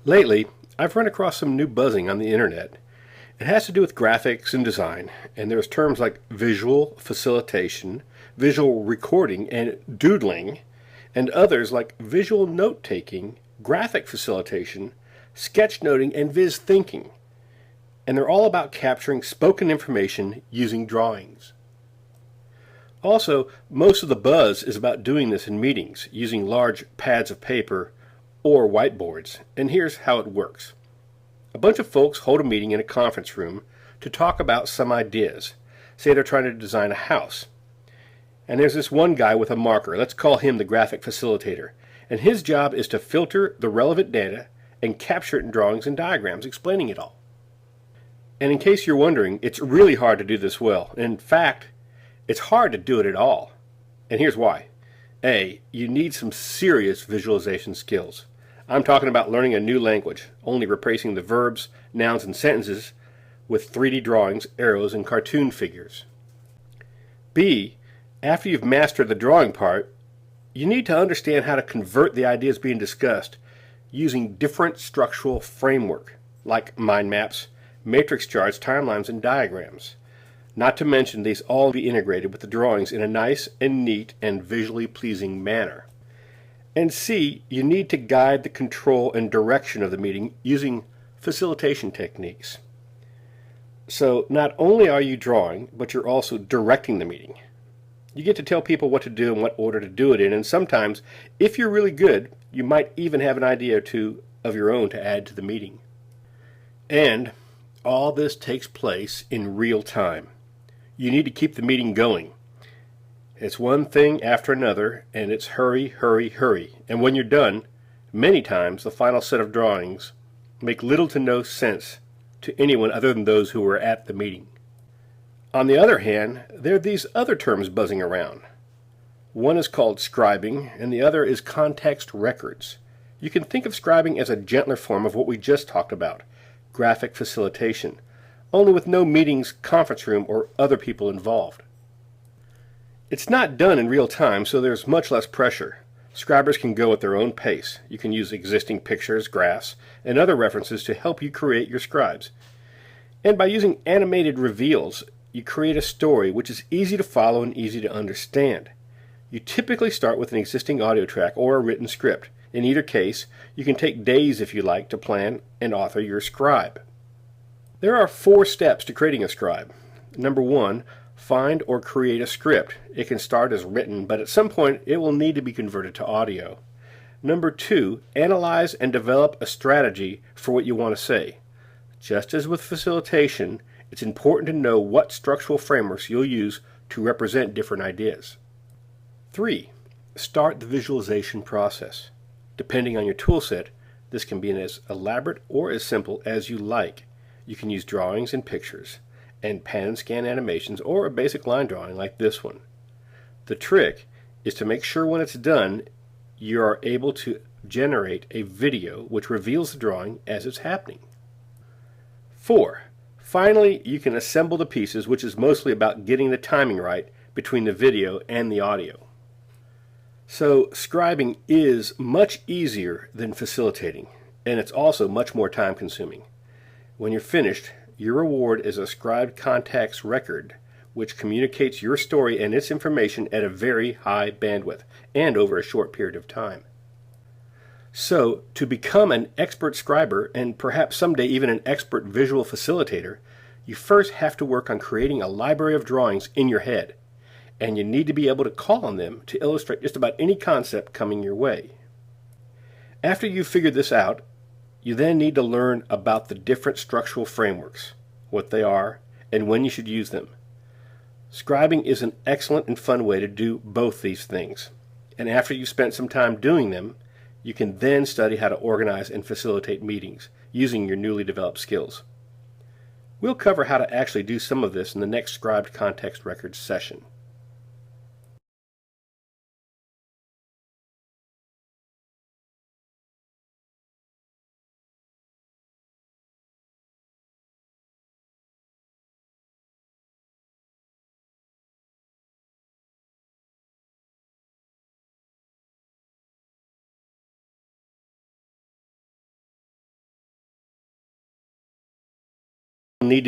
Lately, I've run across some new buzzing on the internet. It has to do with graphics and design, and there's terms like visual facilitation, visual recording, and doodling, and others like visual note-taking, graphic facilitation, sketchnoting, and viz thinking. And they're all about capturing spoken information using drawings. Also, most of the buzz is about doing this in meetings, using large pads of paper or whiteboards, and here's how it works. A bunch of folks hold a meeting in a conference room to talk about some ideas. Say they're trying to design a house. And there's this one guy with a marker, let's call him the graphic facilitator, and his job is to filter the relevant data and capture it in drawings and diagrams explaining it all. And in case you're wondering, it's really hard to do this well. In fact, it's hard to do it at all. And here's why. A, you need some serious visualization skills. I'm talking about learning a new language, only replacing the verbs, nouns, and sentences with 3D drawings, arrows, and cartoon figures. B, after you've mastered the drawing part, you need to understand how to convert the ideas being discussed using different structural framework, like mind maps, matrix charts, timelines, and diagrams. Not to mention these all be integrated with the drawings in a nice and neat and visually pleasing manner. And C, you need to guide the control and direction of the meeting using facilitation techniques. So not only are you drawing, but you're also directing the meeting. You get to tell people what to do and what order to do it in, and sometimes, if you're really good, you might even have an idea or two of your own to add to the meeting. And all this takes place in real time. You need to keep the meeting going. It's one thing after another, and it's hurry, hurry, hurry. And when you're done, many times the final set of drawings make little to no sense to anyone other than those who were at the meeting. On the other hand, there are these other terms buzzing around. One is called scribing, and the other is context records. You can think of scribing as a gentler form of what we just talked about, graphic facilitation, only with no meetings, conference room, or other people involved. It's not done in real time, so there's much less pressure. Scribers can go at their own pace. You can use existing pictures, graphs, and other references to help you create your scribes. And by using animated reveals, you create a story which is easy to follow and easy to understand. You typically start with an existing audio track or a written script. In either case, you can take days if you like to plan and author your scribe. There are 4 steps to creating a scribe. Number 1, find or create a script. It can start as written, but at some point it will need to be converted to audio. Number 2, analyze and develop a strategy for what you want to say. Just as with facilitation, it's important to know what structural frameworks you'll use to represent different ideas. 3, start the visualization process. Depending on your toolset, this can be as elaborate or as simple as you like. You can use drawings and pictures, and pan and scan animations, or a basic line drawing like this one. The trick is to make sure when it's done, you are able to generate a video which reveals the drawing as it's happening. 4, finally, you can assemble the pieces, which is mostly about getting the timing right between the video and the audio. So, scribing is much easier than facilitating, and it's also much more time-consuming. When you're finished, your reward is a scribed context record, which communicates your story and its information at a very high bandwidth and over a short period of time. So, to become an expert scriber, and perhaps someday even an expert visual facilitator, you first have to work on creating a library of drawings in your head, and you need to be able to call on them to illustrate just about any concept coming your way. After you've figured this out, you then need to learn about the different structural frameworks, what they are, and when you should use them. Scribing is an excellent and fun way to do both these things, and after you've spent some time doing them, you can then study how to organize and facilitate meetings using your newly developed skills. We'll cover how to actually do some of this in the next Scribed Context Records session.